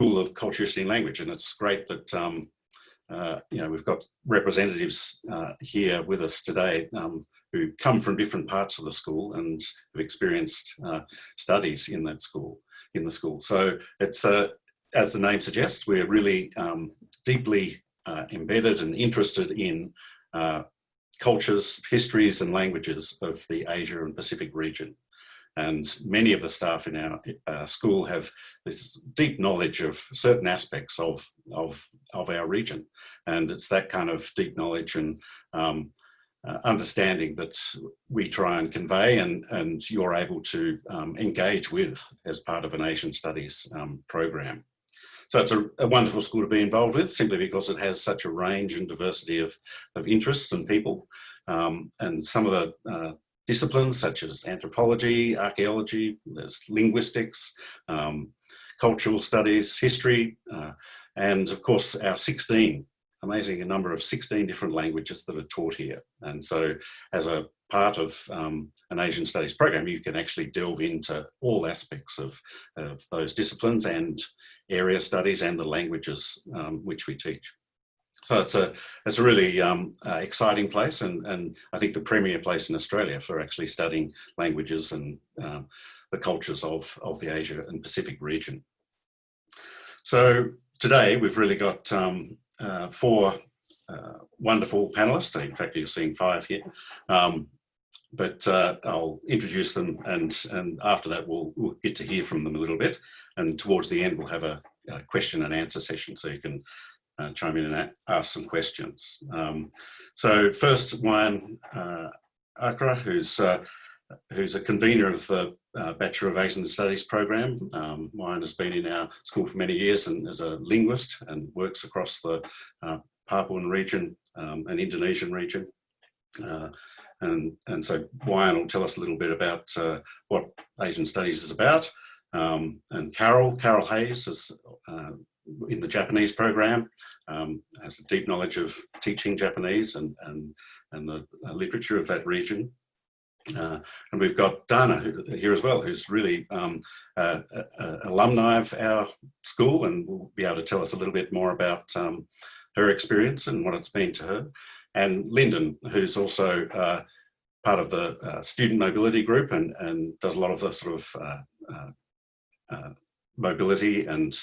School of Culture, History and Language, and it's great that we've got representatives here with us today who come from different parts of the school and have experienced studies in that school, So it's, as the name suggests, we're really deeply embedded and interested in cultures, histories and languages of the Asia and Pacific region. And many of the staff in our school have this deep knowledge of certain aspects of our region. And it's that kind of deep knowledge and understanding that we try and convey and you're able to engage with as part of an Asian Studies program. So it's a wonderful school to be involved with, simply because it has such a range and diversity of interests and people. And some of the disciplines such as anthropology, archaeology, there's linguistics, cultural studies, history, and of course our 16, amazing a number of 16 different languages that are taught here. And so as a part of an Asian Studies program, you can actually delve into all aspects of those disciplines and area studies and the languages which we teach. So it's a really exciting place, and I think the premier place in Australia for actually studying languages and the cultures of the Asia and Pacific region. So today we've really got 4 wonderful panelists. In fact, you're seeing 5 here. But I'll introduce them, and after that we'll get to hear from them a little bit. And towards the end we'll have a question and answer session, so you can chime in and ask some questions. So first, Wayan Arka, who's a convener of the Bachelor of Asian Studies program. Wayan has been in our school for many years and is a linguist and works across the Papuan region and Indonesian region. And so Wayan will tell us a little bit about what Asian Studies is about. And Carol Hayes is in the Japanese program, has a deep knowledge of teaching Japanese and the literature of that region. And we've got Dana here as well, who's really alumni of our school, and will be able to tell us a little bit more about her experience and what it's been to her. And Lyndon, who's also part of the student mobility group and does a lot of the sort of mobility and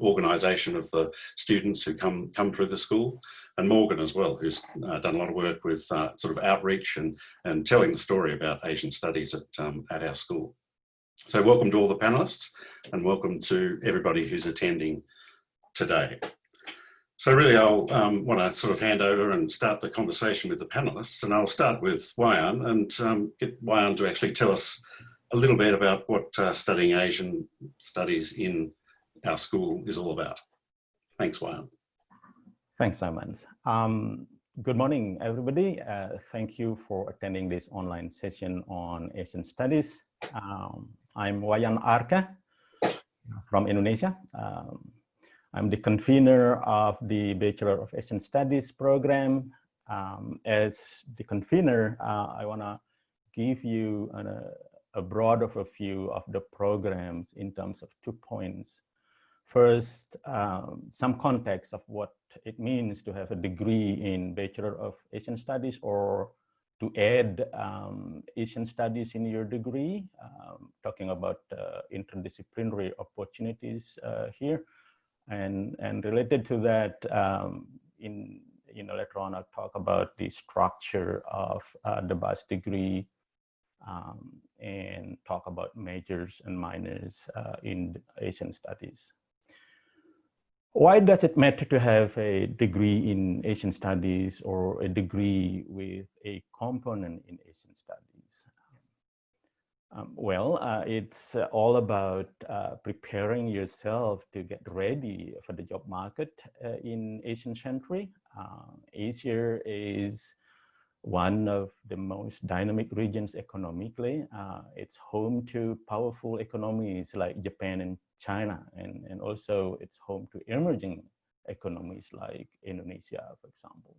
organisation of the students who come through the school. And Morgan as well, who's done a lot of work with sort of outreach and telling the story about Asian Studies at our school. So welcome to all the panellists, and welcome to everybody who's attending today. So really I'll want to sort of hand over and start the conversation with the panellists, and I'll start with Wayan and get Wayan to actually tell us a little bit about what studying Asian Studies in our school is all about. Thanks, Wayan. Thanks, Simon. Good morning, everybody. Thank you for attending this online session on Asian Studies. I'm Wayan Arka from Indonesia. I'm the convener of the Bachelor of Asian Studies program. As the convener, I want to give you a broad overview of the programs in terms of 2 points. First, some context of what it means to have a degree in Bachelor of Asian Studies, or to add Asian Studies in your degree, talking about interdisciplinary opportunities here. And related to that, later on I'll talk about the structure of the bachelor's degree, and talk about majors and minors in Asian Studies. Why does it matter to have a degree in Asian Studies or a degree with a component in Asian Studies? It's all about preparing yourself to get ready for the job market in Asian century. Asia is one of the most dynamic regions economically. It's home to powerful economies like Japan and China, and also it's home to emerging economies like Indonesia, for example.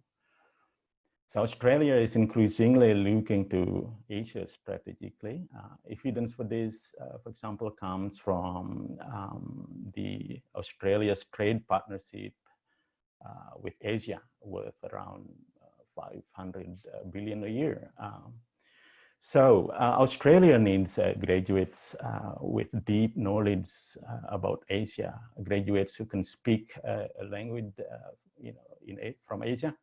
So Australia is increasingly looking to Asia strategically. Evidence for this, for example, comes from the Australia's trade partnership with Asia, worth around 500 billion a year. So Australia needs graduates with deep knowledge about Asia, graduates who can speak a language, from Asia.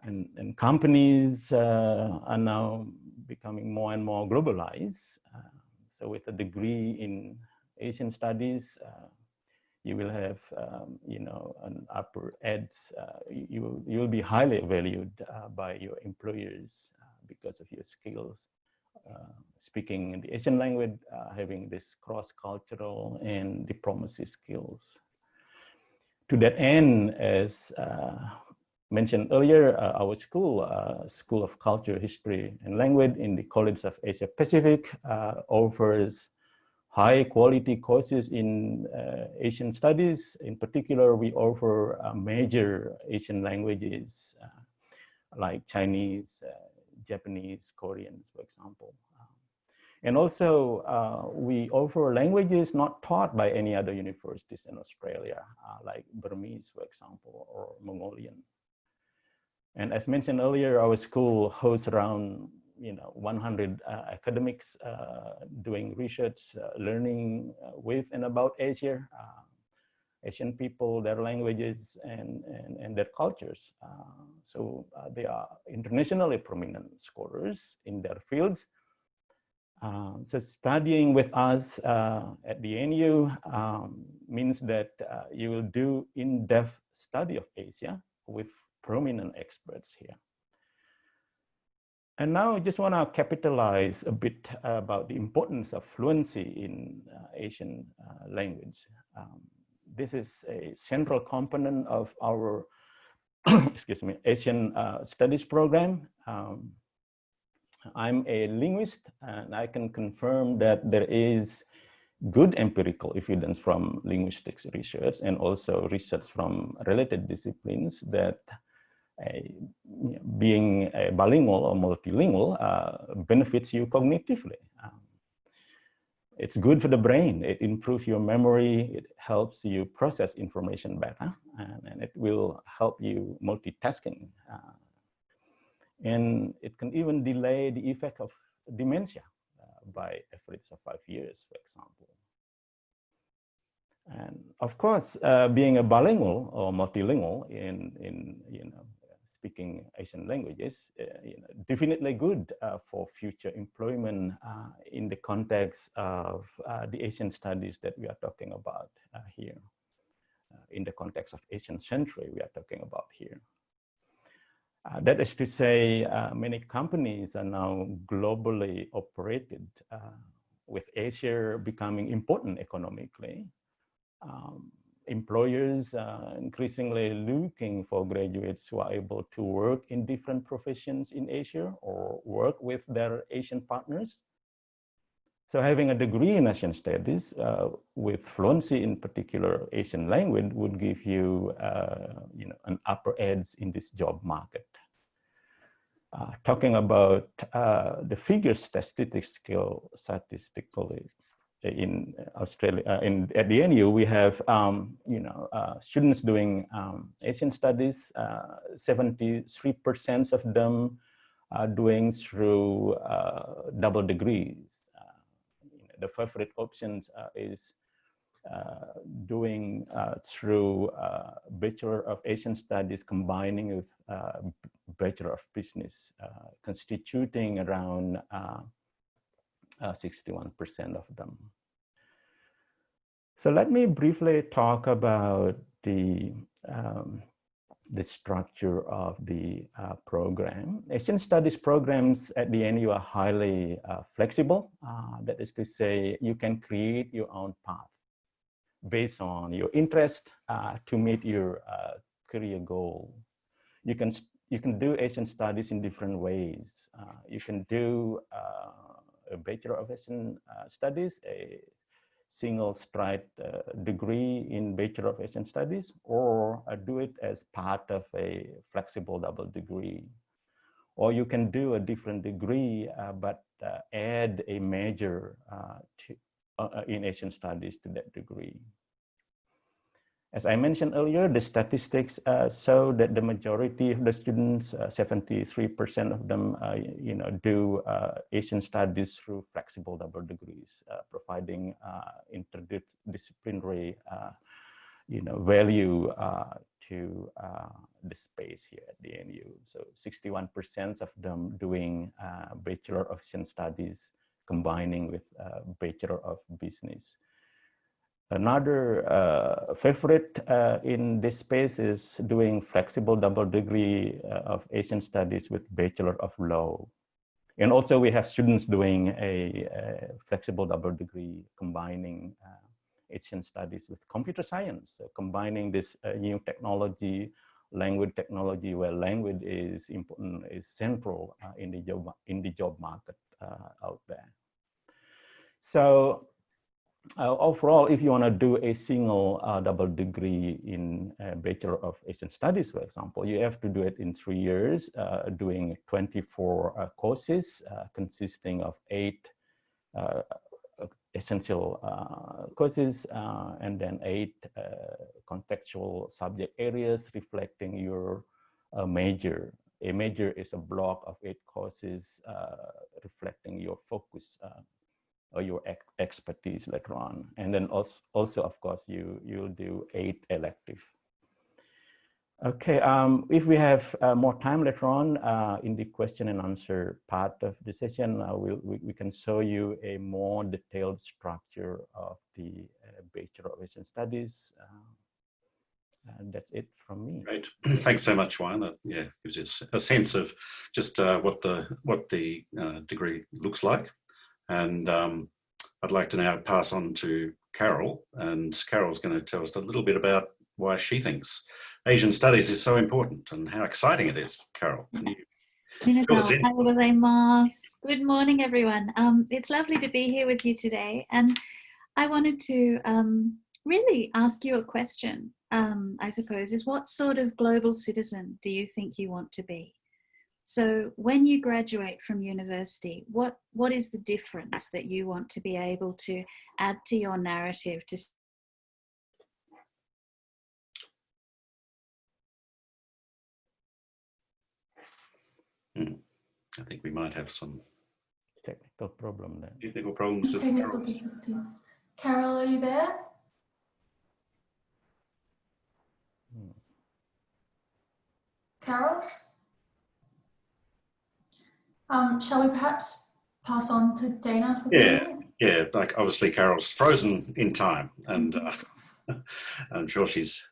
And companies are now becoming more and more globalized. So with a degree in Asian studies, you will have, an upper edge. You will be highly valued by your employers because of your skills, speaking in the Asian language, having this cross-cultural and diplomacy skills. To that end, as mentioned earlier, our school, School of Culture, History and Language in the College of Asia Pacific, offers high quality courses in Asian studies. In particular, we offer major Asian languages like Chinese, Japanese, Korean, for example. And also, we offer languages not taught by any other universities in Australia, like Burmese, for example, or Mongolian. And as mentioned earlier, our school hosts around 100 academics doing research, learning with and about Asia, Asian people, their languages, and their cultures. So they are internationally prominent scholars in their fields. So studying with us at the NU means that you will do in-depth study of Asia with prominent experts here. And now I just want to capitalize a bit about the importance of fluency in Asian language. This is a central component of our Asian Studies program. I'm a linguist, and I can confirm that there is good empirical evidence from linguistics research and also research from related disciplines that being a bilingual or multilingual benefits you cognitively. It's good for the brain. It improves your memory. It helps you process information better, and it will help you multitasking. And it can even delay the effect of dementia by average of 5 years, for example. And of course, being a bilingual or multilingual in speaking Asian languages, definitely good for future employment in the context of the Asian studies that we are talking about here. In the context of Asian century, we are talking about here. That is to say, many companies are now globally operated, with Asia becoming important economically. Employers are increasingly looking for graduates who are able to work in different professions in Asia or work with their Asian partners. So having a degree in Asian studies with fluency in particular Asian language would give you, an upper edge in this job market. Talking about the figures statistically in Australia, at the NU, we have students doing Asian studies. 73% of them are doing through double degrees. The favorite options is doing through Bachelor of Asian Studies combining with Bachelor of Business, constituting around 61% of them. So let me briefly talk about the structure of the program. Asian Studies programs at the NU are highly flexible. That is to say, you can create your own path based on your interest to meet your career goal. You can do Asian Studies in different ways. You can do a Bachelor of Asian Studies, a single straight degree in Bachelor of Asian Studies, or do it as part of a flexible double degree. Or you can do a different degree, but add a major in Asian Studies to that degree. As I mentioned earlier, the statistics show that the majority of the students, 73% of them, do Asian Studies through flexible double degrees, providing interdisciplinary, value to the space here at the NU. So 61% of them doing Bachelor of Asian Studies, combining with Bachelor of Business. Another favorite in this space is doing flexible double degree of Asian Studies with Bachelor of Law. And also we have students doing a flexible double degree combining Asian Studies with computer science, so combining this new technology, language technology, where language is important, is central in the job market out there. So overall, if you want to do a single double degree in Bachelor of Asian Studies, for example, you have to do it in 3 years, doing 24 courses consisting of 8 essential courses and then 8 contextual subject areas reflecting your major. A major is a block of 8 courses reflecting your focus or your expertise later on. And then also of course, you'll do 8 elective. Okay, if we have more time later on in the question and answer part of the session, we can show you a more detailed structure of the Bachelor of Asian Studies. And that's it from me. Great, thanks so much, Wayan. That gives us a sense of just what the degree looks like. And I'd like to now pass on to Carol, and Carol's going to tell us a little bit about why she thinks Asian Studies is so important and how exciting it is. Carol, can you fill us in? Good morning, everyone. It's lovely to be here with you today, and I wanted to really ask you a question, I suppose, is what sort of global citizen do you think you want to be? So when you graduate from university, what is the difference that you want to be able to add to your narrative to I think we might have some technical problem there. Technical problems. Technical difficulties. Carol, are you there? Carol? Shall we perhaps pass on to Dana for like obviously Carol's frozen in time, and I'm sure she's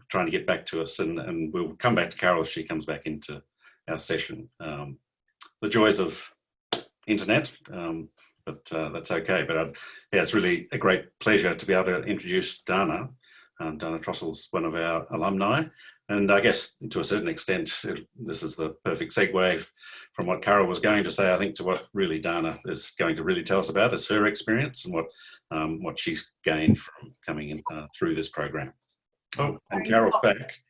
trying to get back to us, and we'll come back to Carol if she comes back into our session. The joys of internet, but that's okay. But it's really a great pleasure to be able to introduce Dana. Dana Trossell's one of our alumni, and I guess to a certain extent, this is the perfect segue from what Carol was going to say, I think, to what really Dana is going to really tell us about is her experience and what she's gained from coming in through this program. Oh, and Carol's back.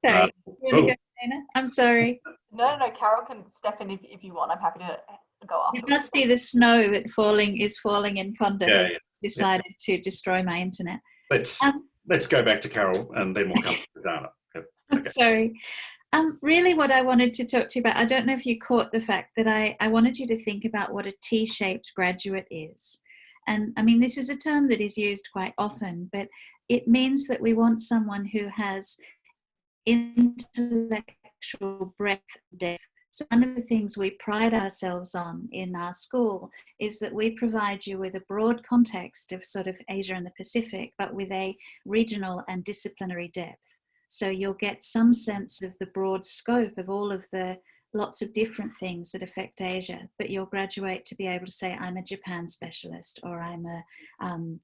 Sorry, you want to go, Dana? I'm sorry. No, Carol can step in if you want. I'm happy to go after. It must be the snow that is falling in Fonda has decided to destroy my internet. Let's go back to Carol and then we'll come to Dana. Okay. Sorry. Really what I wanted to talk to you about, I don't know if you caught the fact that I wanted you to think about what a T-shaped graduate is. And I mean, this is a term that is used quite often, but it means that we want someone who has intellectual breadth and depth. So one of the things we pride ourselves on in our school is that we provide you with a broad context of sort of Asia and the Pacific, but with a regional and disciplinary depth. So you'll get some sense of the broad scope of all of the lots of different things that affect Asia, but you'll graduate to be able to say, I'm a Japan specialist, or I'm a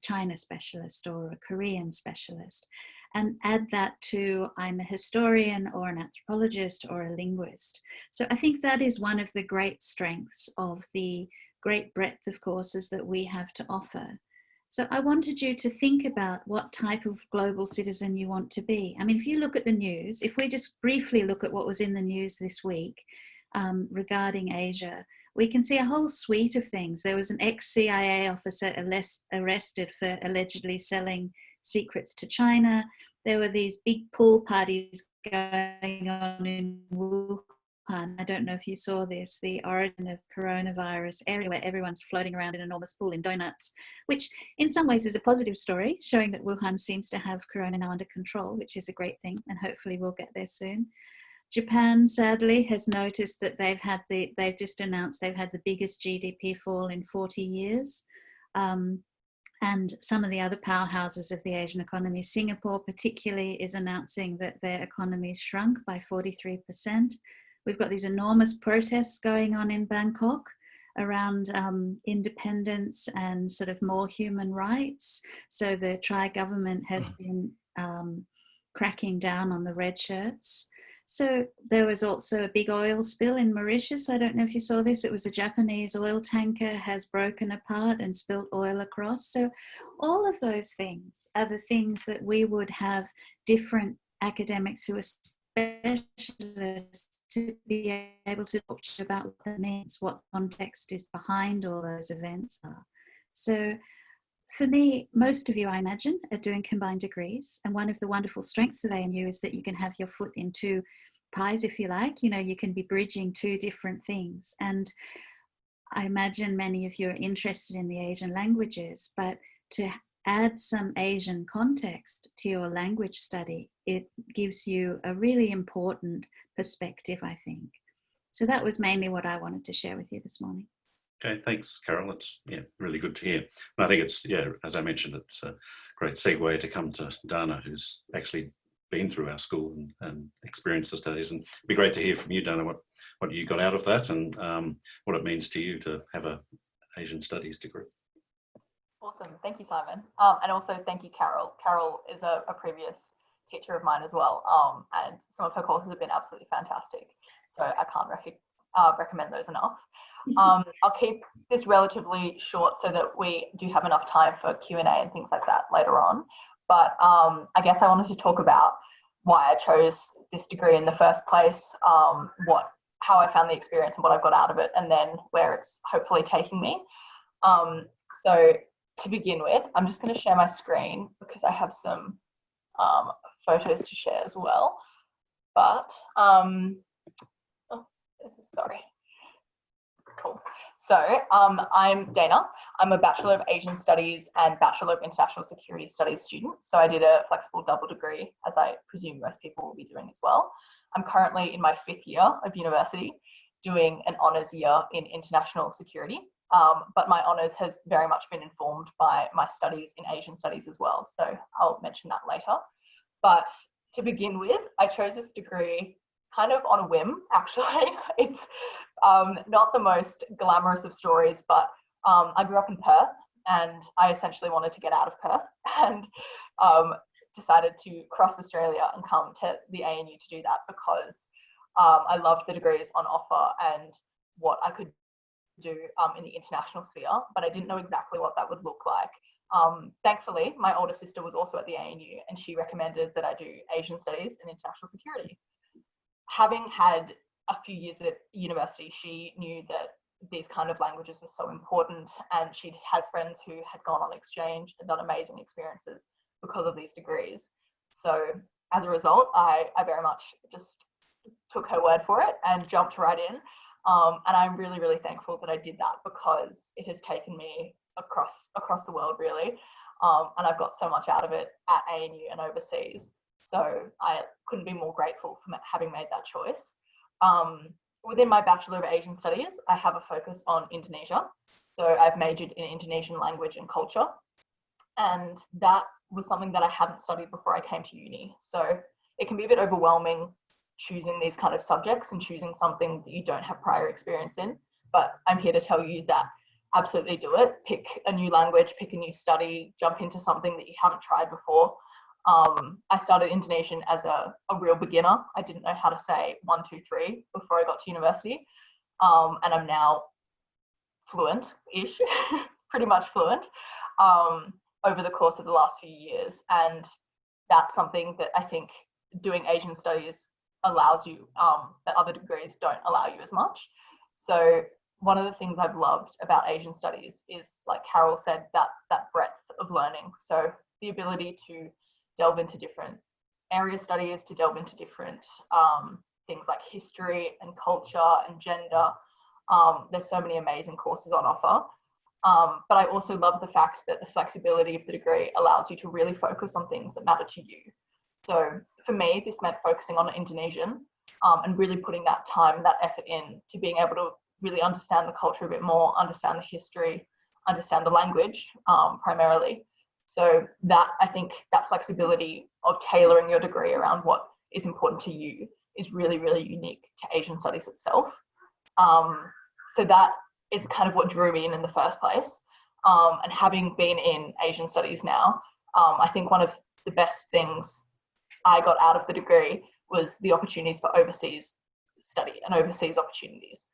China specialist, or a Korean specialist, and add that to I'm a historian or an anthropologist or a linguist. So I think that is one of the great strengths of the great breadth of courses that we have to offer. So I wanted you to think about what type of global citizen you want to be. I mean, if you look at the news, if we just briefly look at what was in the news this week regarding Asia, we can see a whole suite of things. There was an ex-CIA officer arrested for allegedly selling secrets to China. There were these big pool parties going on in Wuhan. I don't know if you saw this, the origin of coronavirus area where everyone's floating around in an enormous pool in donuts, which in some ways is a positive story, showing that Wuhan seems to have corona now under control, which is a great thing, and hopefully we'll get there soon. Japan, sadly, has noticed that they've just announced they've had the biggest GDP fall in 40 years. And some of the other powerhouses of the Asian economy, Singapore particularly, is announcing that their economy shrunk by 43%. We've got these enormous protests going on in Bangkok around independence and sort of more human rights. So the Thai government has been cracking down on the red shirts. So there was also a big oil spill in Mauritius. I don't know if you saw this. It was a Japanese oil tanker has broken apart and spilled oil across. So all of those things are the things that we would have different academics who are specialists to be able to talk to you about what that means, what context is behind all those events are. So for me, most of you, I imagine, are doing combined degrees. And one of the wonderful strengths of ANU is that you can have your foot in two pies, if you like. You know, you can be bridging two different things. And I imagine many of you are interested in the Asian languages, but to add some Asian context to your language study, it gives you a really important perspective, I think. So that was mainly what I wanted to share with you this morning. Okay, thanks, Carol. It's really good to hear. And I think it's, as I mentioned, it's a great segue to come to Dana, who's actually been through our school and experienced the studies. And it'd be great to hear from you, Dana, what you got out of that and what it means to you to have an Asian Studies degree. Awesome. Thank you, Simon. And also thank you, Carol. Carol is a previous teacher of mine as well. And some of her courses have been absolutely fantastic. So I can't recommend those enough. I'll keep this relatively short so that we do have enough time for Q&A and things like that later on. But I guess I wanted to talk about why I chose this degree in the first place, how I found the experience and what I've got out of it, and then where it's hopefully taking me. So to begin with, I'm just going to share my screen because I have some photos to share as well. But, sorry. Cool. So I'm Dana. I'm a Bachelor of Asian Studies and Bachelor of International Security Studies student. So I did a flexible double degree, as I presume most people will be doing as well. I'm currently in my 5th year of university, doing an honours year in international security. But my honours has very much been informed by my studies in Asian Studies as well. So I'll mention that later. But to begin with, I chose this degree kind of on a whim, actually. It's not the most glamorous of stories, but I grew up in Perth and I essentially wanted to get out of Perth and decided to cross Australia and come to the ANU to do that because I loved the degrees on offer and what I could do in the international sphere, but I didn't know exactly what that would look like. Thankfully, my older sister was also at the ANU and she recommended that I do Asian Studies and International Security. Having had a few years at university, she knew that these kind of languages were so important and she'd had friends who had gone on exchange and done amazing experiences because of these degrees. So as a result, I very much just took her word for it and jumped right in. And I'm really, really thankful that I did that because it has taken me across the world, really. And I've got so much out of it at ANU and overseas. So I couldn't be more grateful for having made that choice. Within my Bachelor of Asian Studies, I have a focus on Indonesia. So I've majored in Indonesian language and culture. And that was something that I hadn't studied before I came to uni. So it can be a bit overwhelming choosing these kind of subjects and choosing something that you don't have prior experience in. But I'm here to tell you that absolutely do it. Pick a new language, pick a new study, jump into something that you haven't tried before. I started Indonesian as a real beginner. I didn't know how to say 1, 2, 3 before I got to university. And I'm now fluent-ish, pretty much fluent. over the course of the last few years. And that's something that I think doing Asian studies allows you, that other degrees don't allow you as much. So one of the things I've loved about Asian studies is, like Carol said, that breadth of learning. So the ability to delve into different area studies, to delve into different things like history and culture and gender. There's so many amazing courses on offer. But I also love the fact that the flexibility of the degree allows you to really focus on things that matter to you. So for me, this meant focusing on Indonesian and really putting that time, that effort in to being able to really understand the culture a bit more, understand the history, understand the language primarily. So that, I think that flexibility of tailoring your degree around what is important to you is really, really unique to Asian studies itself. So that is kind of what drew me in the first place. And having been in Asian studies now, I think one of the best things I got out of the degree was the opportunities for overseas study and overseas opportunities.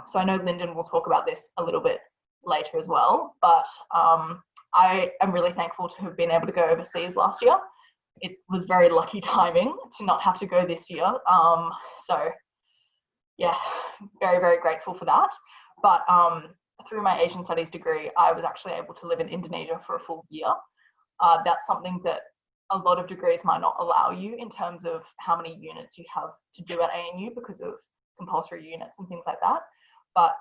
So I know Lyndon will talk about this a little bit later as well, but I am really thankful to have been able to go overseas last year. It was very lucky timing to not have to go this year. So yeah, very, very grateful for that. But through my Asian studies degree, I was actually able to live in Indonesia for a full year. That's something that a lot of degrees might not allow you in terms of how many units you have to do at ANU because of compulsory units and things like that. But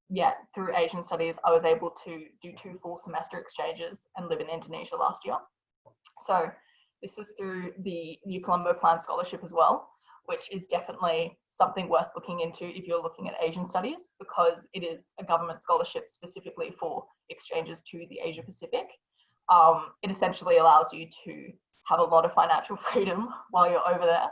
yeah, through Asian studies, I was able to do 2 full semester exchanges and live in Indonesia last year. So this was through the New Colombo Plan Scholarship as well, which is definitely something worth looking into if you're looking at Asian studies, because it is a government scholarship specifically for exchanges to the Asia Pacific. It essentially allows you to have a lot of financial freedom while you're over there,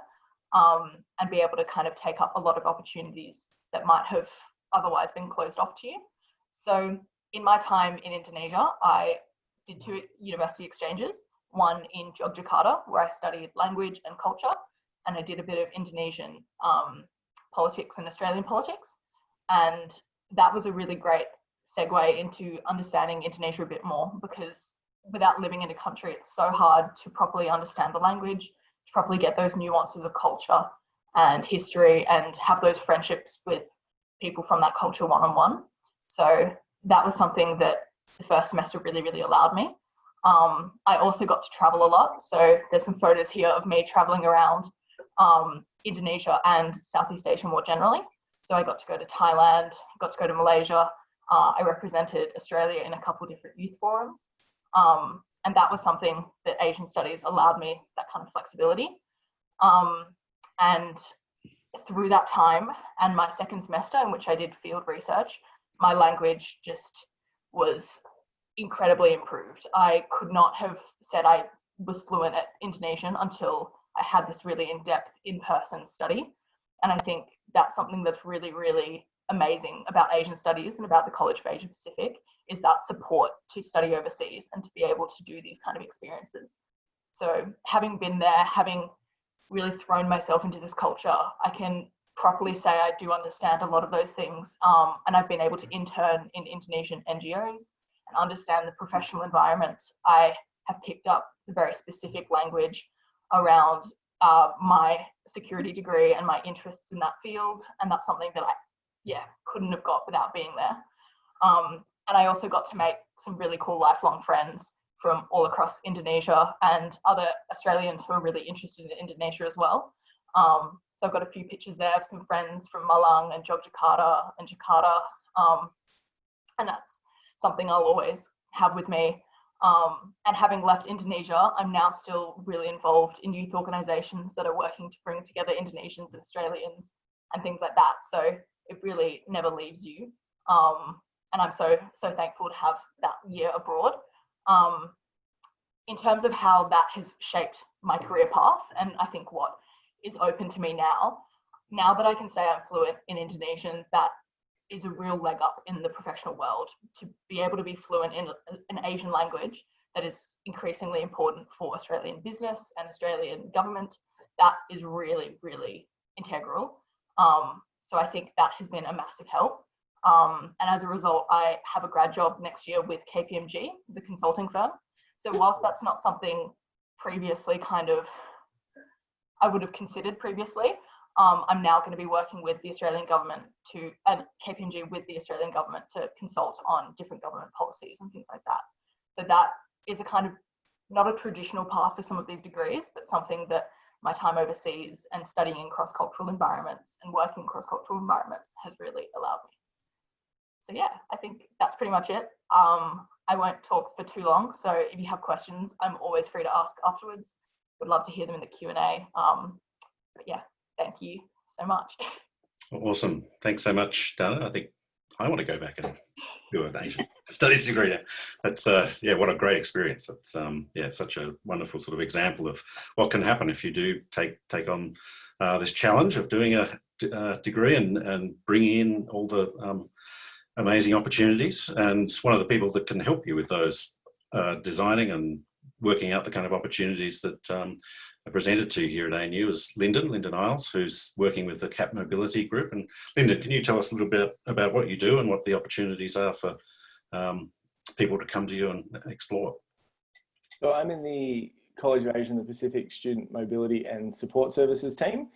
and be able to kind of take up a lot of opportunities that might have otherwise been closed off to you. So in my time in Indonesia, I did 2 university exchanges, one in Yogyakarta, where I studied language and culture, and I did a bit of Indonesian politics and Australian politics. And that was a really great segue into understanding Indonesia a bit more, because without living in a country, it's so hard to properly understand the language, to properly get those nuances of culture and history and have those friendships with people from that culture one-on-one. So that was something that the first semester really, really allowed me. I also got to travel a lot. So there's some photos here of me traveling around Indonesia and Southeast Asia more generally. So I got to go to Thailand, got to go to Malaysia. I represented Australia in a couple of different youth forums. And that was something that Asian studies allowed me, that kind of flexibility. And through that time and my second semester, in which I did field research, my language just was incredibly improved. I could not have said I was fluent at Indonesian until I had this really in-depth in-person study. And I think that's something that's really, really amazing about Asian studies and about the College of Asia Pacific, is that support to study overseas and to be able to do these kind of experiences. So having been there, having really thrown myself into this culture, I can properly say I do understand a lot of those things. And I've been able to intern in Indonesian NGOs and understand the professional environments. I have picked up the very specific language around my security degree and my interests in that field. And that's something that I couldn't have got without being there. And I also got to make some really cool lifelong friends from all across Indonesia and other Australians who are really interested in Indonesia as well. So I've got a few pictures there of some friends from Malang and Yogyakarta and Jakarta. And that's something I'll always have with me. And having left Indonesia, I'm now still really involved in youth organisations that are working to bring together Indonesians and Australians and things like that. So it really never leaves you. And I'm so thankful to have that year abroad. In terms of how that has shaped my career path, and I think what is open to me now that I can say I'm fluent in Indonesian, that is a real leg up in the professional world. To be able to be fluent in an Asian language that is increasingly important for Australian business and Australian government, that is really, really integral. So I think that has been a massive help. And as a result, I have a grad job next year with KPMG, the consulting firm. So whilst that's not something previously I would have considered previously, I'm now going to be working with the Australian government and KPMG with the Australian government to consult on different government policies and things like that. So that is a kind of not a traditional path for some of these degrees, but something that my time overseas and studying in cross-cultural environments and working in cross-cultural environments has really allowed me. So yeah, I think that's pretty much it. I won't talk for too long. So if you have questions, I'm always free to ask afterwards. Would love to hear them in the Q&A. But yeah, thank you so much. Awesome. Thanks so much, Dana. I think I want to go back and do an Asian studies degree now. That's yeah, what a great experience. That's yeah, such a wonderful sort of example of what can happen if you do take on this challenge of doing a degree and bringing in all the amazing opportunities. And one of the people that can help you with those designing and working out the kind of opportunities that are presented to you here at ANU is Lyndon Isles, who's working with the CAP Mobility Group. And Lyndon, can you tell us a little bit about what you do and what the opportunities are for people to come to you and explore? So I'm in the College of Asia and the Pacific Student Mobility and Support Services team,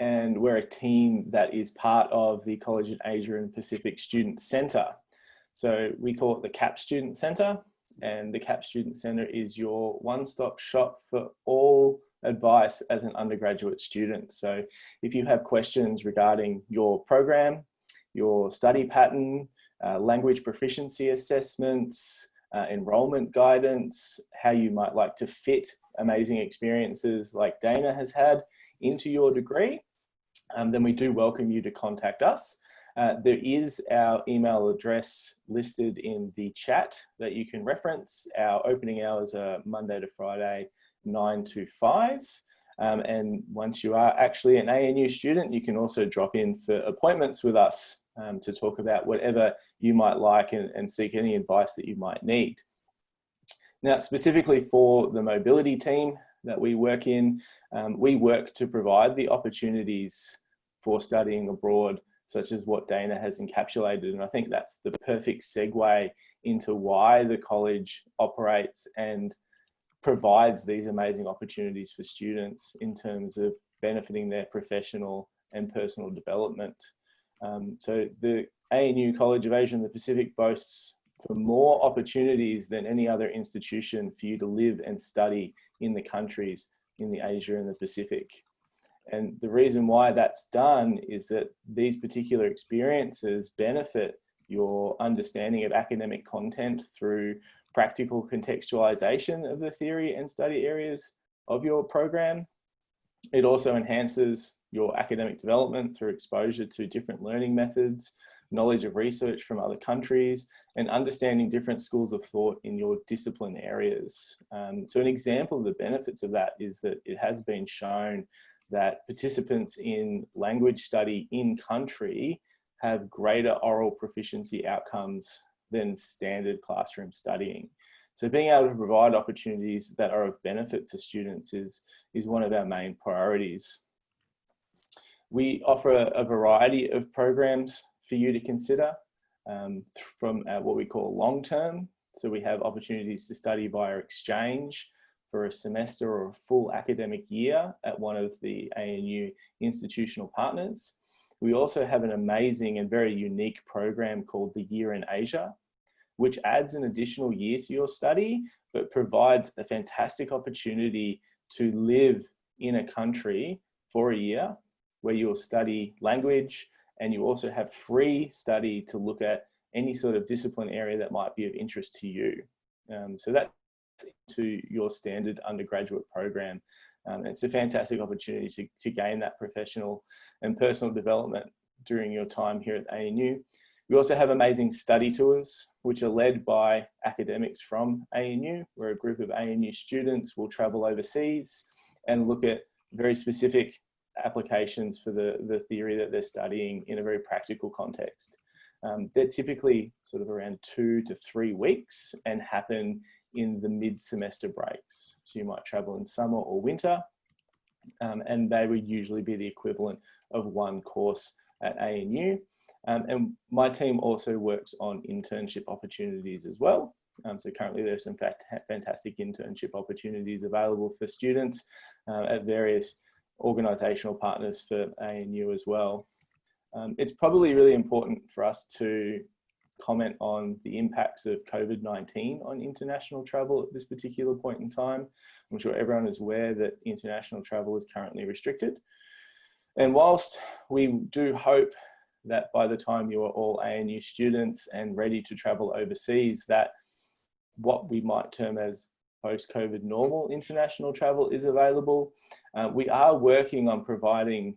and we're a team that is part of the College of Asia and Pacific Student Centre. So we call it the CAP Student Centre, and the CAP Student Centre is your one-stop shop for all advice as an undergraduate student. So if you have questions regarding your program, your study pattern, language proficiency assessments, enrollment guidance, how you might like to fit amazing experiences like Dana has had into your degree, then we do welcome you to contact us. There is our email address listed in the chat that you can reference. Our opening hours are Monday to Friday, 9 to 5. And once you are actually an ANU student, you can also drop in for appointments with us to talk about whatever you might like and seek any advice that you might need. Now, specifically for the mobility team that we work in, we work to provide the opportunities for studying abroad, such as what Dana has encapsulated. And I think that's the perfect segue into why the college operates and provides these amazing opportunities for students in terms of benefiting their professional and personal development. So the ANU College of Asia and the Pacific boasts for more opportunities than any other institution for you to live and study in the countries in the Asia and the Pacific. And the reason why that's done is that these particular experiences benefit your understanding of academic content through practical contextualization of the theory and study areas of your program. It also enhances your academic development through exposure to different learning methods, knowledge of research from other countries, and understanding different schools of thought in your discipline areas. So an example of the benefits of that is that it has been shown that participants in language study in country have greater oral proficiency outcomes than standard classroom studying. So being able to provide opportunities that are of benefit to students is one of our main priorities. We offer a variety of programs for you to consider from what we call long-term. So we have opportunities to study via exchange for a semester or a full academic year at one of the ANU institutional partners. We also have an amazing and very unique program called the Year in Asia, which adds an additional year to your study, but provides a fantastic opportunity to live in a country for a year where you'll study language, and you also have free study to look at any sort of discipline area that might be of interest to you. So that's to your standard undergraduate program. It's a fantastic opportunity to gain that professional and personal development during your time here at ANU. We also have amazing study tours, which are led by academics from ANU, where a group of ANU students will travel overseas and look at very specific applications for the theory that they're studying in a very practical context. They're typically sort of around 2 to 3 weeks and happen in the mid-semester breaks. So you might travel in summer or winter, and they would usually be the equivalent of one course at ANU. And my team also works on internship opportunities as well. So currently there's some fantastic internship opportunities available for students at various organisational partners for ANU as well. It's probably really important for us to comment on the impacts of COVID-19 on international travel at this particular point in time. I'm sure everyone is aware that international travel is currently restricted. And whilst we do hope that by the time you are all ANU students and ready to travel overseas, that what we might term as post-COVID normal international travel is available, we are working on providing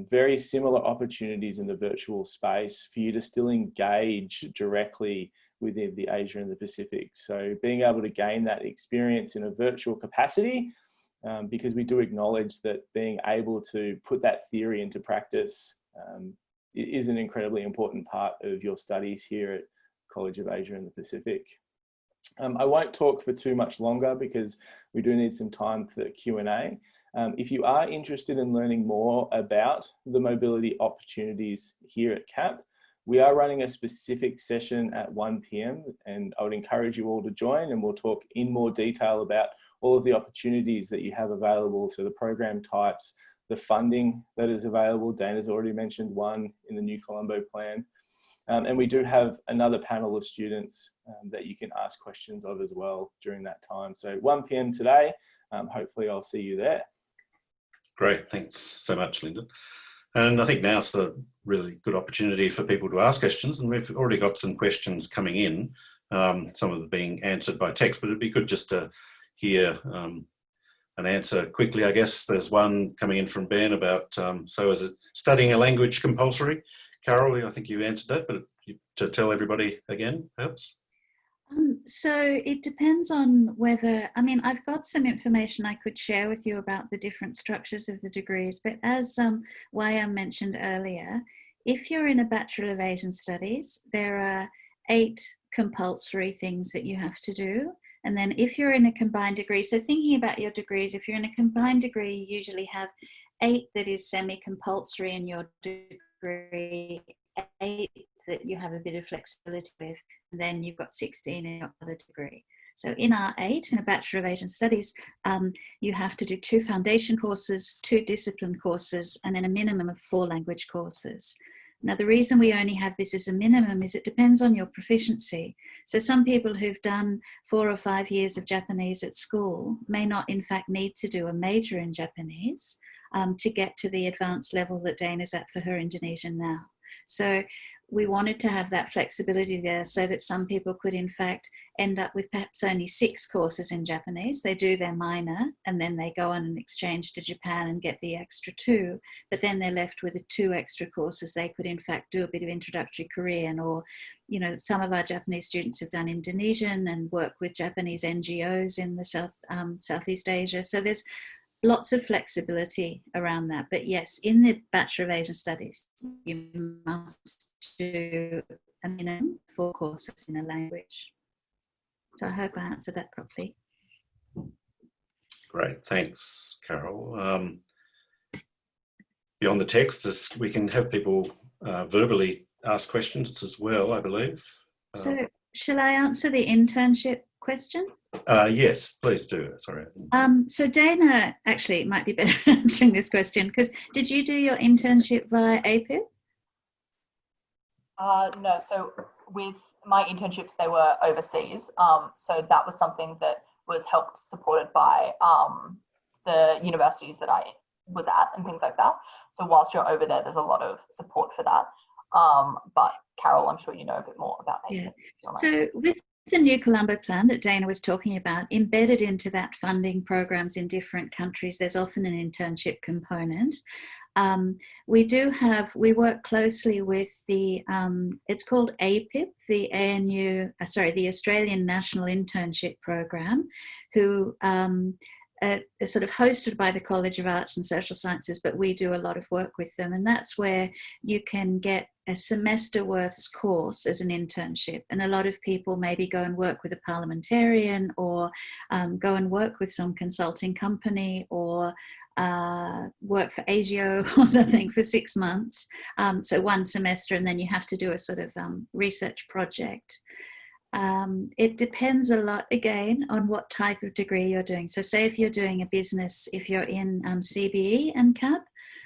very similar opportunities in the virtual space for you to still engage directly within the Asia and the Pacific. So being able to gain that experience in a virtual capacity, because we do acknowledge that being able to put that theory into practice is an incredibly important part of your studies here at College of Asia and the Pacific. I won't talk for too much longer because we do need some time for Q&A. If you are interested in learning more about the mobility opportunities here at CAP, we are running a specific session at 1 p.m. and I would encourage you all to join, and we'll talk in more detail about all of the opportunities that you have available. So the program types, the funding that is available. Dana's already mentioned one in the New Colombo plan. And we do have another panel of students that you can ask questions of as well during that time. So 1 p.m. today, hopefully I'll see you there. Great, thanks so much, Lyndon. And I think now's the really good opportunity for people to ask questions, and we've already got some questions coming in, some of them being answered by text, but it'd be good just to hear an answer quickly. I guess there's one coming in from Ben about, so is it studying a language compulsory? Carol, I think you answered that, but to tell everybody again, perhaps? So it depends on whether, I mean, I've got some information I could share with you about the different structures of the degrees, but as Wayan mentioned earlier, if you're in a Bachelor of Asian Studies, there are 8 compulsory things that you have to do. And then if you're in a combined degree, so thinking about your degrees, if you're in a combined degree, you usually have 8 that is semi-compulsory in your degree, 8 that you have a bit of flexibility with, and then you've got 16 in your other degree. So in R8, in a Bachelor of Asian Studies, you have to do 2 foundation courses, 2 discipline courses, and then a minimum of 4 language courses. Now, the reason we only have this as a minimum is it depends on your proficiency. So some people who've done 4 or 5 years of Japanese at school may not, in fact, need to do a major in Japanese to get to the advanced level that Dana's at for her Indonesian now. So we wanted to have that flexibility there so that some people could in fact end up with perhaps only 6 courses in Japanese. They do their minor and then they go on an exchange to Japan and get the extra 2, but then they're left with the 2 extra courses. They could in fact do a bit of introductory Korean, or, you know, some of our Japanese students have done Indonesian and work with Japanese NGOs in the Southeast Asia. So there's lots of flexibility around that. But yes, in the Bachelor of Asian Studies, you must do a minimum 4 courses in a language. So I hope I answered that properly. Great, thanks, Carol. Beyond the text, we can have people verbally ask questions as well, I believe. So shall I answer the internship question? Yes, please do. Sorry. So Dana actually might be better answering this question, because did you do your internship via APIP? No, so with my internships, they were overseas. So that was something that was helped supported by the universities that I was at and things like that. So whilst you're over there, there's a lot of support for that. But Carol, I'm sure you know a bit more about APIP. Yeah. So with the New Colombo plan that Dana was talking about, embedded into that funding programs in different countries, there's often an internship component. We work closely with the, it's called APIP, the the Australian National Internship Program, who sort of hosted by the College of Arts and Social Sciences, but we do a lot of work with them. And that's where you can get a semester worth's course as an internship. And a lot of people maybe go and work with a parliamentarian, or go and work with some consulting company, or work for ASIO or something for 6 months. So one semester, and then you have to do a sort of research project. It depends a lot, again, on what type of degree you're doing. So say if you're doing a business, if you're in CBE and CAP,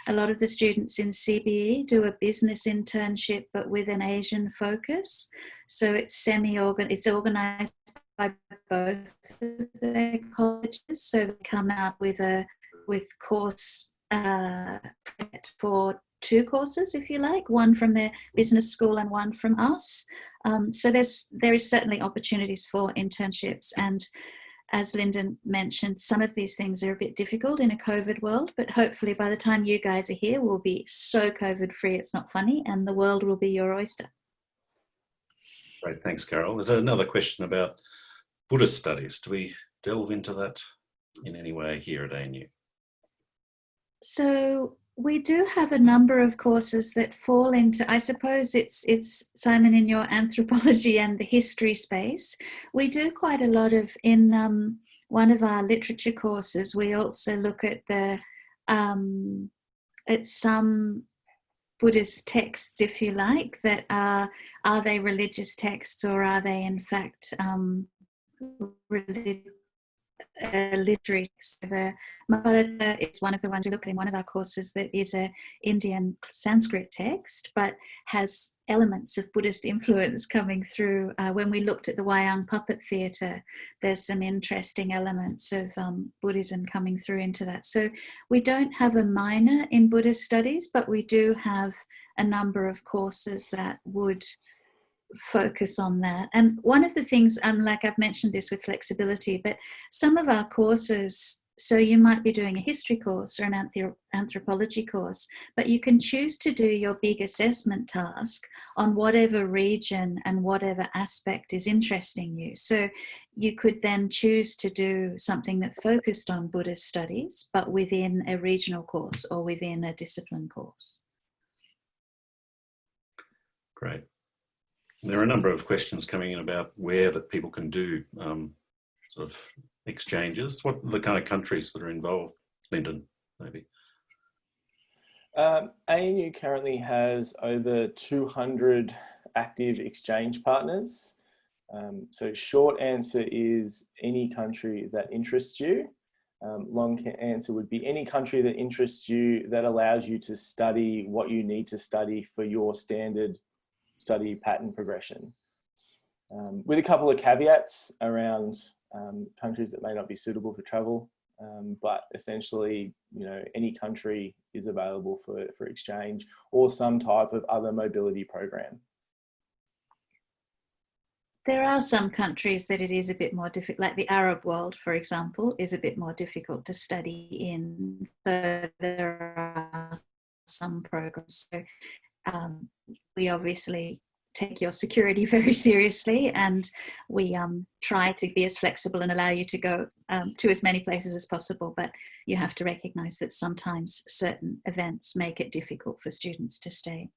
a lot of the students in CBE do a business internship, but with an Asian focus. So it's it's organized by both of their colleges. So they come out with course for 2 courses, if you like, one from their business school and one from us. So there is certainly opportunities for internships. And as Lyndon mentioned, some of these things are a bit difficult in a COVID world, but hopefully by the time you guys are here, we'll be so COVID free, it's not funny, and the world will be your oyster. Great, thanks, Carol. There's another question about Buddhist studies. Do we delve into that in any way here at ANU? So we do have a number of courses that fall into, I suppose it's Simon, in your anthropology and the history space. We do quite a lot of, in one of our literature courses, we also look at at some Buddhist texts, if you like, that are they religious texts, or are they in fact literary. So the Mahabharata is one of the ones we look at in one of our courses that is a Indian Sanskrit text, but has elements of Buddhist influence coming through. When we looked at the Wayan puppet theatre, there's some interesting elements of Buddhism coming through into that. So we don't have a minor in Buddhist studies, but we do have a number of courses that would focus on that. And one of the things, like I've mentioned this with flexibility, but some of our courses, so you might be doing a history course or an anthropology course, but you can choose to do your big assessment task on whatever region and whatever aspect is interesting you. So you could then choose to do something that focused on Buddhist studies, but within a regional course or within a discipline course. Great. There are a number of questions coming in about where that people can do sort of exchanges. What are the kind of countries that are involved? Lyndon, maybe. ANU currently has over 200 active exchange partners. So short answer is any country that interests you. Long answer would be any country that interests you, that allows you to study what you need to study for your standard study pattern progression, with a couple of caveats around countries that may not be suitable for travel, but essentially, any country is available for exchange or some type of other mobility program. There are some countries that it is a bit more difficult, like the Arab world, for example, is a bit more difficult to study in. So there are some programs. So, we obviously take your security very seriously, and we try to be as flexible and allow you to go to as many places as possible, but you have to recognise that sometimes certain events make it difficult for students to stay.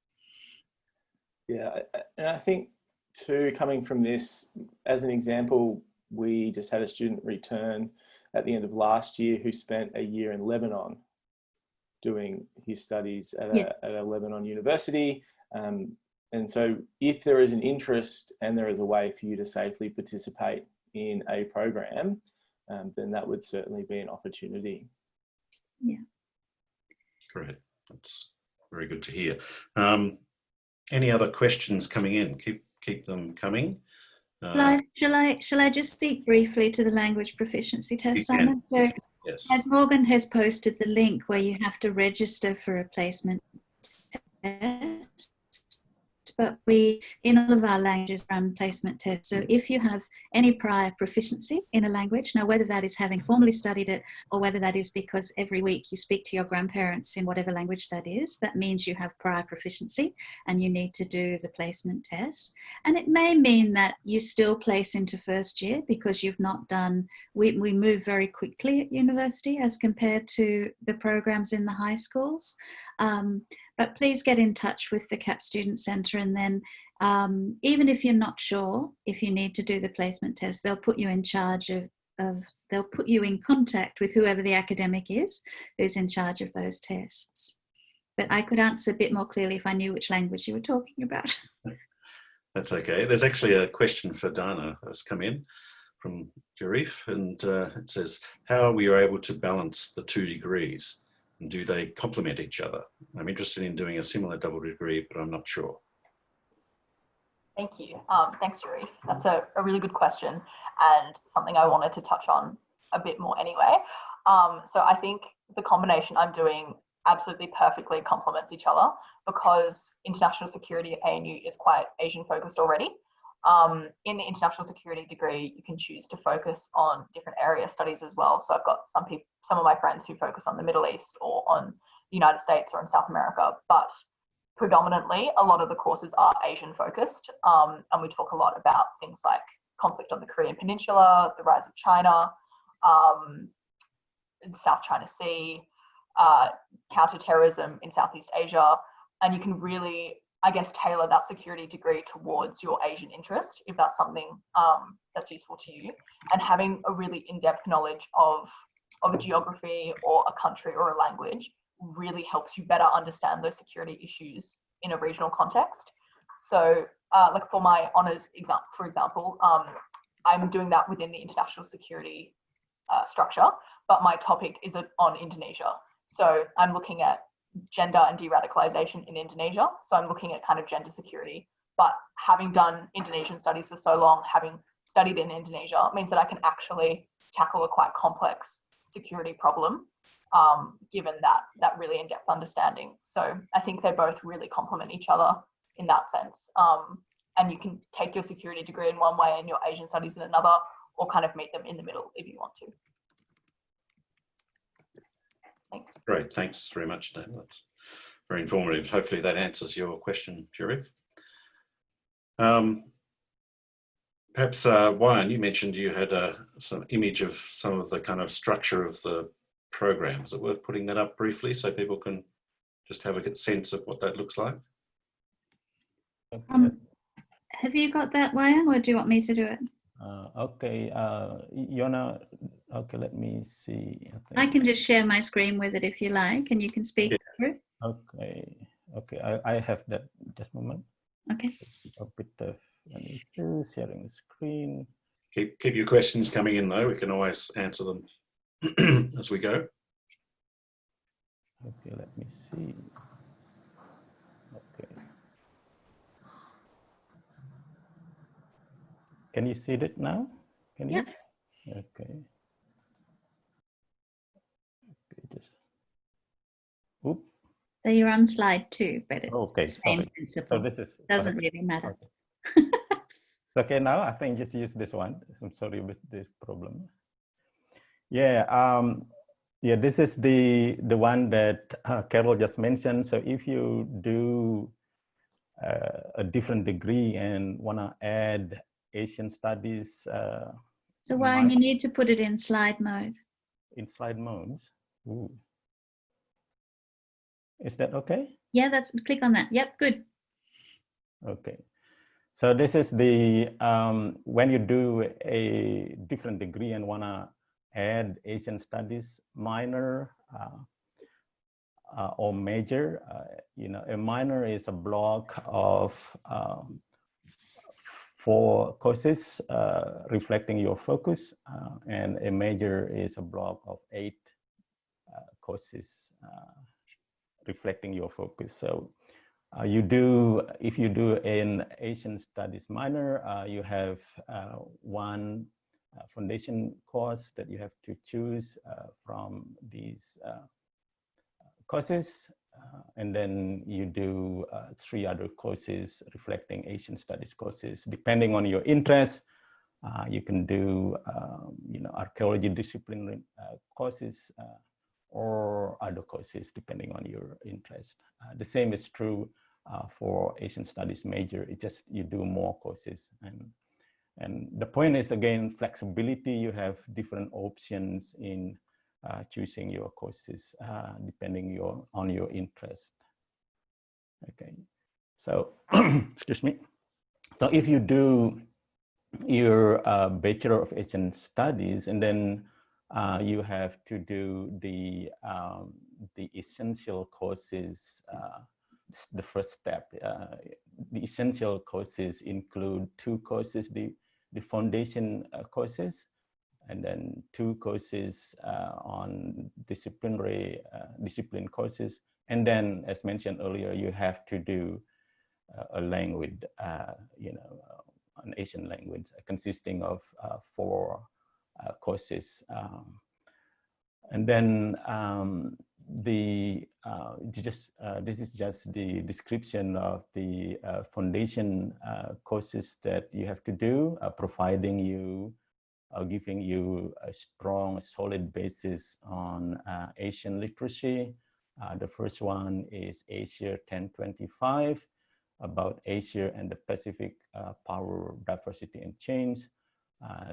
Yeah, and I think too, coming from this, as an example, we just had a student return at the end of last year who spent a year in Lebanon doing his studies at a Lebanon university. And so if there is an interest and there is a way for you to safely participate in a program, then that would certainly be an opportunity. Yeah. Great. That's very good to hear. Any other questions coming in? Keep them coming. Shall I just speak briefly to the language proficiency test, Simon? So yes. Ed Morgan has posted the link where you have to register for a placement test. but we, in all of our languages, run placement tests. So if you have any prior proficiency in a language, now whether that is having formally studied it or whether that is because every week you speak to your grandparents in whatever language that is, that means you have prior proficiency and you need to do the placement test. And it may mean that you still place into first year because you've not done, we move very quickly at university as compared to the programs in the high schools. But please get in touch with the CAP Student Centre, and then even if you're not sure if you need to do the placement test, they'll put you in charge of they'll put you in contact with whoever the academic is who's in charge of those tests. But I could answer a bit more clearly if I knew which language you were talking about. That's okay. There's actually a question for Dana that's come in from Jarif, and it says, how were you able to balance the 2 degrees? And do they complement each other? I'm interested in doing a similar double degree, but I'm not sure. Thank you. Thanks, Jarif. That's a really good question and something I wanted to touch on a bit more anyway. So I think the combination I'm doing absolutely perfectly complements each other because international security at ANU is quite Asian focused already. In the international security degree, you can choose to focus on different area studies as well. So I've got some of my friends who focus on the Middle East or on the United States or in South America, but predominantly a lot of the courses are Asian focused. And we talk a lot about things like conflict on the Korean Peninsula, the rise of China, the South China Sea, counterterrorism in Southeast Asia. And you can really, I guess, tailor that security degree towards your Asian interest, if that's something that's useful to you. And having a really in-depth knowledge of a geography or a country or a language really helps you better understand those security issues in a regional context. So like for my honours exam, for example, I'm doing that within the international security structure, but my topic is on Indonesia. So I'm looking at gender and de-radicalization in Indonesia. So I'm looking at kind of gender security, but having done Indonesian studies for so long, having studied in Indonesia means that I can actually tackle a quite complex security problem, given that really in-depth understanding. So I think they both really complement each other in that sense. And you can take your security degree in one way and your Asian studies in another, or kind of meet them in the middle if you want to. Thanks. Great, thanks very much, Dan. That's very informative. Hopefully that answers your question, Jarif. Perhaps, Wayan, you mentioned you had some image of some of the kind of structure of the program. Is it worth putting that up briefly so people can just have a sense of what that looks like? Have you got that, Wayan, or do you want me to do it? Okay, Yona, okay, let me see. I can just share my screen with it if you like, and you can speak through. Okay, okay, I have that just a moment. Okay. A bit of sharing the screen. Keep your questions coming in though. We can always answer them as we go. Okay, let me see. Okay. Can you see it now? Can you? Okay. Okay, just. Oop. So you're on slide 2, but it's okay, the same sorry. principle. So this is Doesn't really matter. Okay. Okay, now I think just use this one. I'm sorry with this problem. Yeah, yeah, this is the one that Carol just mentioned. So if you do a different degree and want to add Asian studies. So Wayan, you need to put it in slide mode. In slide modes. Ooh. Is that okay? Yeah, that's, click on that. Yep, good. Okay. So this is the, when you do a different degree and want to add Asian studies minor or major, you know, a minor is a block of 4 courses reflecting your focus, and a major is a block of 8 courses reflecting your focus. So you do, if you do an Asian Studies minor, you have 1 foundation course that you have to choose from these courses. and then you do 3 other courses reflecting Asian Studies courses. Depending on your interest, you can do archaeology discipline courses or other courses depending on your interest. The same is true for Asian Studies major. It's just you do more courses, and the point is, again, flexibility. You have different options in choosing your courses depending on your interest. Okay, so excuse me. So if you do your Bachelor of Asian Studies, and then you have to do the essential courses. The first step. The essential courses include 2 courses, the foundation courses, and then 2 courses on discipline courses. And then, as mentioned earlier, you have to do a language, an Asian language consisting of 4 courses. And then this is just the description of the foundation courses that you have to do, providing you, giving you a strong, solid basis on Asian literacy. The first one is Asia 1025, about Asia and the Pacific, power, diversity, and change,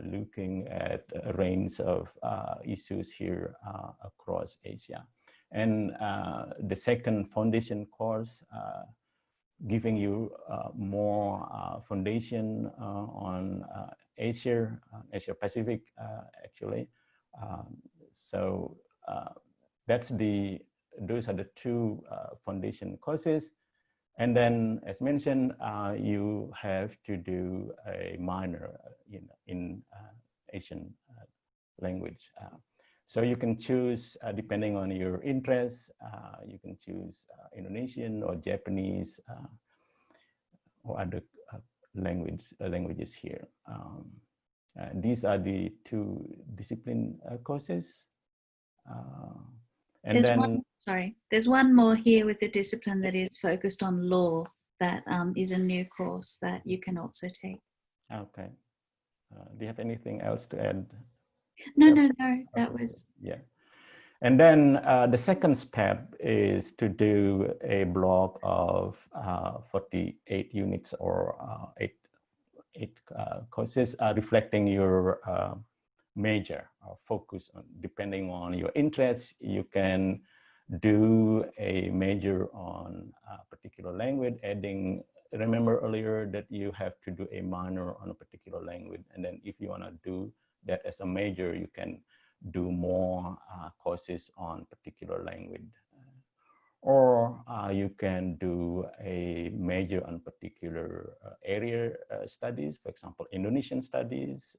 looking at a range of issues here across Asia. And the second foundation course, giving you more foundation on Asia Pacific, actually. So those are the 2 foundation courses. And then, as mentioned, you have to do a minor in Asian language. So you can choose, depending on your interests, you can choose Indonesian or Japanese or other languages here. These are the 2 discipline courses. And there's one more here with the discipline that is focused on law. That is a new course that you can also take. Okay. Do you have anything else to add? No, that was... Yeah. And then the second step is to do a block of 48 units or 8 courses reflecting your major or focus on. Depending on your interests, you can do a major on a particular language, remember earlier that you have to do a minor on a particular language. And then if you want to do that as a major, you can do more courses on particular language. Or you can do a major on particular area studies, for example, Indonesian studies,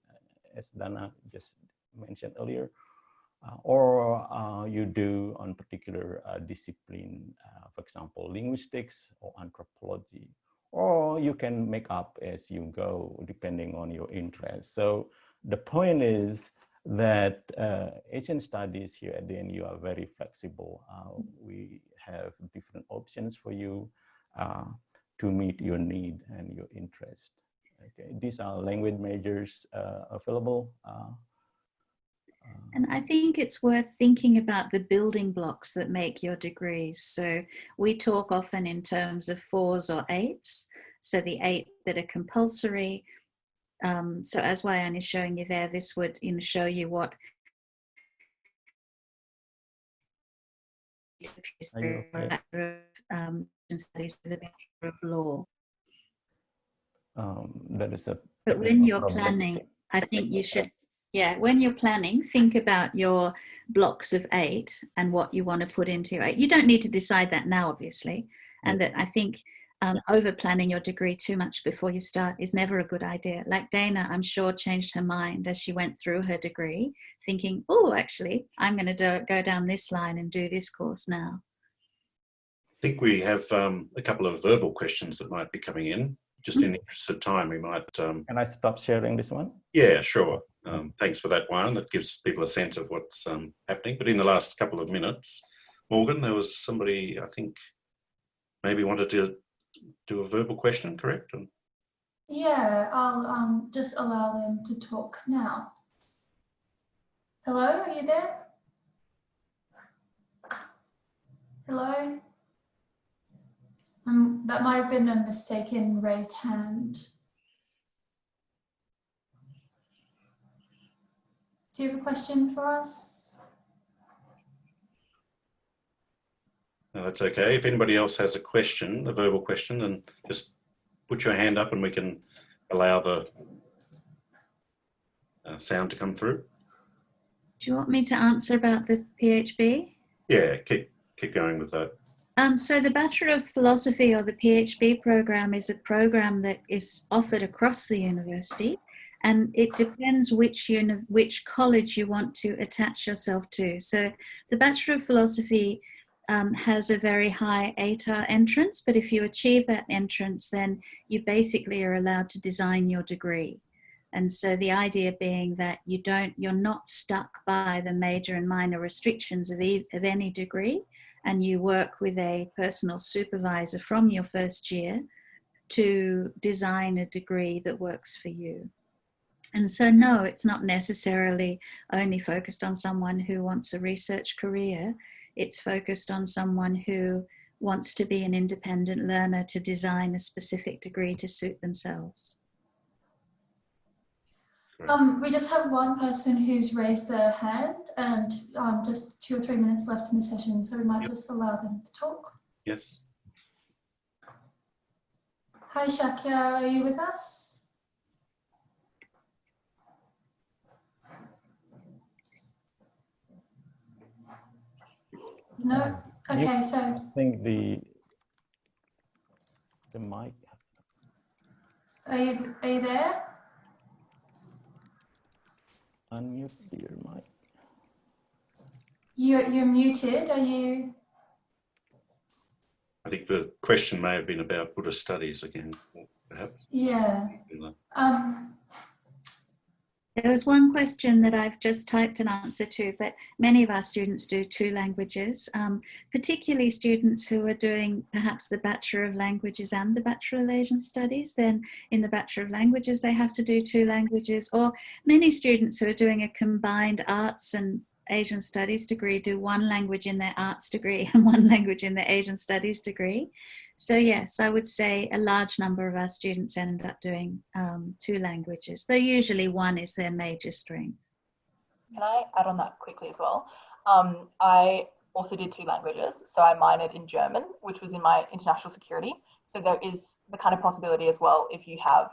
as Dana just mentioned earlier. Or you do on particular discipline, for example, linguistics or anthropology. Or you can make up as you go, depending on your interest. So the point is that Asian Studies here at the NU are very flexible. We have different options for you to meet your need and your interest. Okay, these are language majors available. And I think it's worth thinking about the building blocks that make your degrees. So we talk often in terms of 4s or 8s. So the 8 that are compulsory. So as Wayan is showing you there, this would show you what Bachelor of Studies with a Bachelor of Law. That is a. But when you're planning, I think you should. Yeah, when you're planning, think about your blocks of 8 and what you want to put into 8. You don't need to decide that now, obviously. And that I think over planning your degree too much before you start is never a good idea. Like Dana, I'm sure, changed her mind as she went through her degree, thinking, oh, actually, I'm going to go down this line and do this course now. I think we have a couple of verbal questions that might be coming in. Just in the interest of time, we might... Can I stop sharing this one? Yeah, sure. Thanks for that one. That gives people a sense of what's happening. But in the last couple of minutes, Morgan, there was somebody, I think, maybe wanted to do a verbal question, correct? Yeah, I'll just allow them to talk now. Hello, are you there? Hello? That might have been a mistaken raised hand. Do you have a question for us? No, that's okay. If anybody else has a question, a verbal question, then just put your hand up and we can allow the sound to come through. Do you want me to answer about the PhD? Yeah, keep going with that. So the Bachelor of Philosophy or the PhD program is a program that is offered across the university, and it depends which college you want to attach yourself to. So the Bachelor of Philosophy has a very high ATAR entrance, but if you achieve that entrance, then you basically are allowed to design your degree. And so the idea being that you're not stuck by the major and minor restrictions of any degree, and you work with a personal supervisor from your first year to design a degree that works for you. And so no, it's not necessarily only focused on someone who wants a research career. It's focused on someone who wants to be an independent learner to design a specific degree to suit themselves. We just have one person who's raised their hand and just 2 or 3 minutes left in the session, so we might just allow them to talk. Yes. Hi Shakya, are you with us? No? Okay, so I think the mic. are you there? Unmute your mic. You're muted, are you? I think the question may have been about Buddhist studies again, perhaps. Yeah. There was one question that I've just typed an answer to, but many of our students do 2 languages, particularly students who are doing perhaps the Bachelor of Languages and the Bachelor of Asian Studies. Then in the Bachelor of Languages, they have to do 2 languages, or many students who are doing a combined arts and Asian Studies degree do 1 language in their arts degree and 1 language in their Asian Studies degree. So yes, I would say a large number of our students end up doing 2 languages, though usually 1 is their major strength. Can I add on that quickly as well? I also did 2 languages. So I minored in German, which was in my international security. So there is the kind of possibility as well, if you have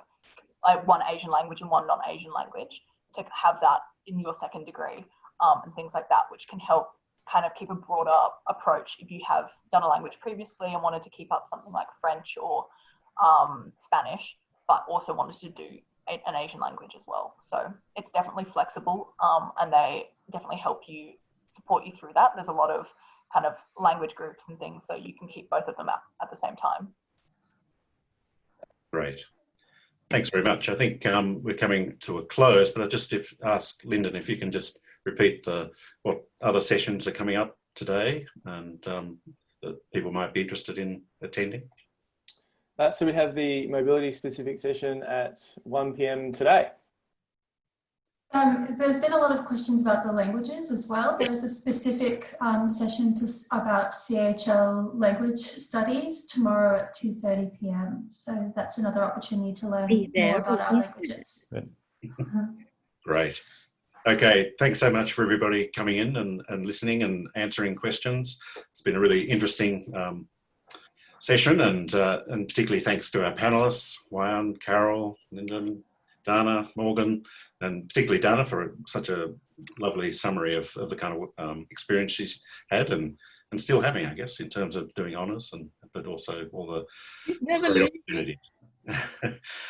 like 1 Asian language and 1 non-Asian language, to have that in your second degree and things like that, which can help kind of keep a broader approach if you have done a language previously and wanted to keep up something like French or Spanish, but also wanted to do an Asian language as well. So it's definitely flexible and they definitely help you, support you through that. There's a lot of kind of language groups and things, so you can keep both of them at the same time. Great. Thanks very much. I think we're coming to a close, but I just ask Lyndon if you can just repeat what other sessions are coming up today and that people might be interested in attending. So we have the mobility specific session at 1 p.m. today. There's been a lot of questions about the languages as well. There is a specific session about CHL language studies tomorrow at 2:30 p.m. So that's another opportunity to learn more about our languages. Great. Okay, thanks so much for everybody coming in and listening and answering questions. It's been a really interesting session, and particularly thanks to our panelists, Wayan, Carol, Lyndon, Dana, Morgan, and particularly Dana for such a lovely summary of the kind of experience she's had and still having, I guess, in terms of doing honours, but also all the great opportunities.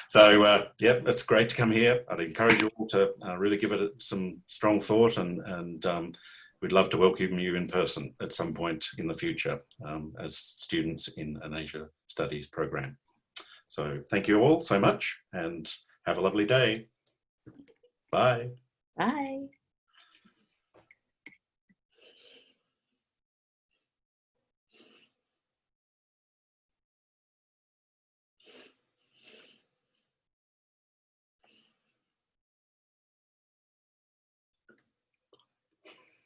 So yeah, it's great to come here. I'd encourage you all to really give it some strong thought, and we'd love to welcome you in person at some point in the future as students in an Asia Studies program. So thank you all so much and have a lovely day. Bye. Bye.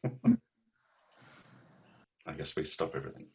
I guess we stop everything.